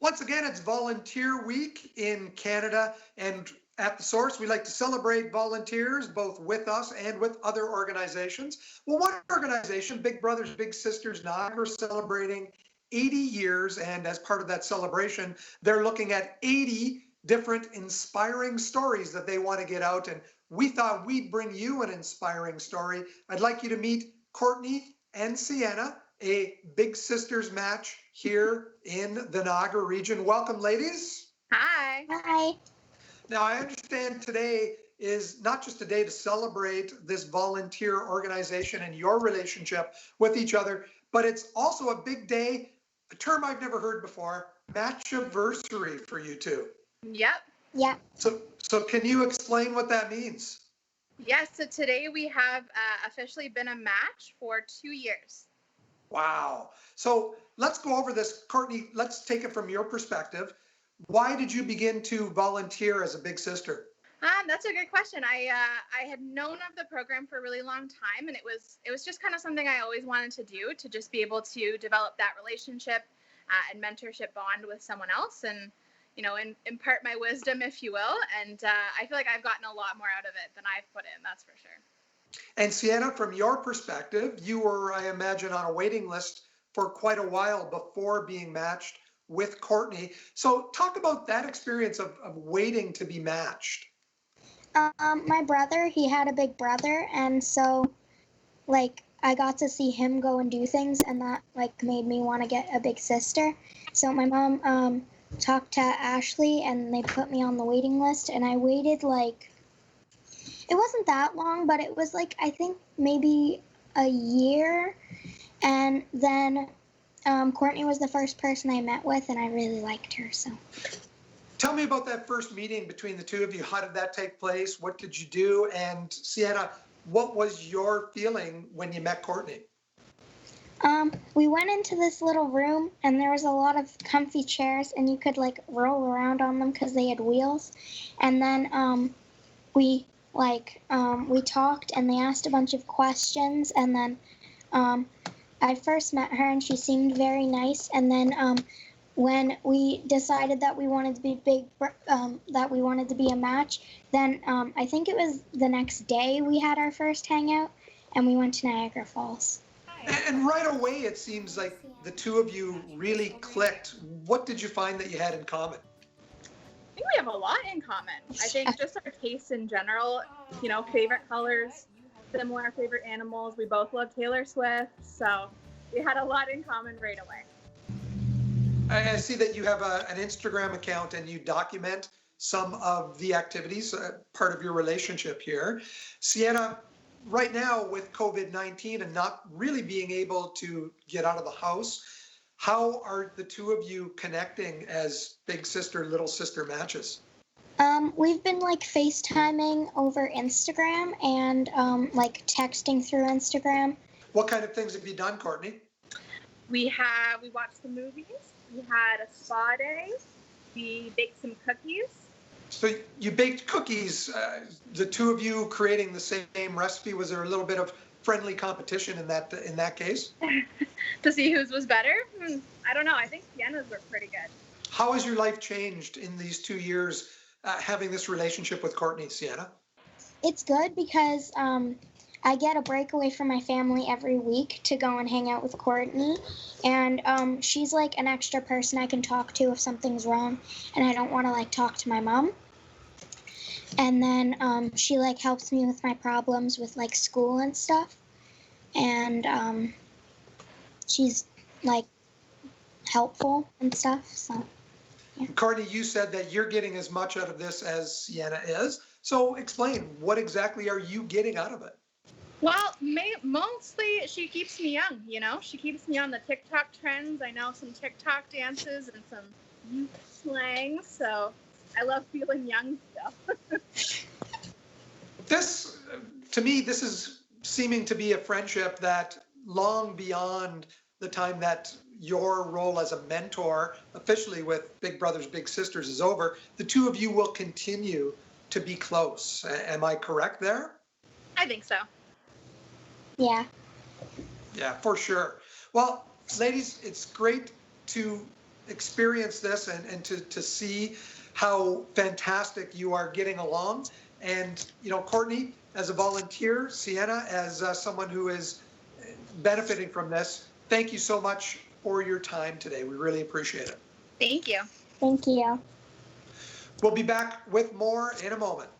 Once again, it's Volunteer Week in Canada, and at the Source, we like to celebrate volunteers both with us and with other organizations. Well, one organization, Big Brothers Big Sisters Niagara, celebrating 80 years, and as part of that celebration, they're looking at 80 different inspiring stories that they want to get out, and we thought we'd bring you an inspiring story. I'd like you to meet Kourtney and Sienna, a Big Sisters match here in the Niagara region. Welcome, ladies. Hi. Hi. Now, I understand today is not just a day to celebrate this volunteer organization and your relationship with each other, but it's also a big day, a term I've never heard before, match-iversary for you two. Yep. Yeah. So can you explain what that means? Yes, so today we have officially been a match for 2 years. Wow. So let's go over this. Kourtney, let's take it from your perspective. Why did you begin to volunteer as a big sister? That's a good question. I had known of the program for a really long time, and it was just kind of something I always wanted to do, to just be able to develop that relationship and mentorship bond with someone else, and impart my wisdom, if you will. And I feel like I've gotten a lot more out of it than I've put in. That's for sure. And Sienna, from your perspective, you were, I imagine, on a waiting list for quite a while before being matched with Kourtney. So talk about that experience of waiting to be matched. My brother, he had a big brother, and so I got to see him go and do things, and that made me want to get a big sister. So my mom talked to Ashley, and they put me on the waiting list, and I waited it wasn't that long, but it was I think maybe a year. And then Kourtney was the first person I met with, and I really liked her. So tell me about that first meeting between the two of you. How did that take place? What did you do? And Sienna, what was your feeling when you met Kourtney? We went into this little room, and there was a lot of comfy chairs, and you could roll around on them because they had wheels. And then we talked, and they asked a bunch of questions, and then I first met her, and she seemed very nice. And then when we decided that we wanted to be that we wanted to be a match, then I think it was the next day we had our first hangout, and we went to Niagara Falls. And right away, it seems like the two of you really clicked. What did you find that you had in common? I think we have a lot in common. I think just our tastes in general, favorite colors, similar favorite animals. We both love Taylor Swift, so we had a lot in common right away. I see that you have an Instagram account and you document some of the activities, part of your relationship here. Sienna, right now with COVID-19 and not really being able to get out of the house, how are the two of you connecting as big sister, little sister matches? We've been FaceTiming over Instagram and texting through Instagram. What kind of things have you done, Kourtney? We watched the movies. We had a spa day. We baked some cookies. So you baked cookies, the two of you creating the same recipe. Was there a little bit of friendly competition in that case? To see whose was better? I don't know. I think Sienna's were pretty good. How has your life changed in these 2 years having this relationship with Kourtney, Sienna? It's good because I get a break away from my family every week to go and hang out with Kourtney. And she's an extra person I can talk to if something's wrong and I don't want to talk to my mom. And then she helps me with my problems with school and stuff. And she's helpful and stuff. So yeah. Kourtney, you said that you're getting as much out of this as Sienna is. So explain, what exactly are you getting out of it? Well, mostly she keeps me young, She keeps me on the TikTok trends. I know some TikTok dances and some youth slang, so I love feeling young still. This, to me, this is seeming to be a friendship that long beyond the time that your role as a mentor officially with Big Brothers Big Sisters is over, the two of you will continue to be close. Am I correct there? I think so. Yeah. Yeah, for sure. Well, ladies, it's great to experience this and to see how fantastic you are getting along. And, you know, Kourtney, as a volunteer, Sienna, as someone who is benefiting from this, thank you so much for your time today. We really appreciate it. Thank you. Thank you. We'll be back with more in a moment.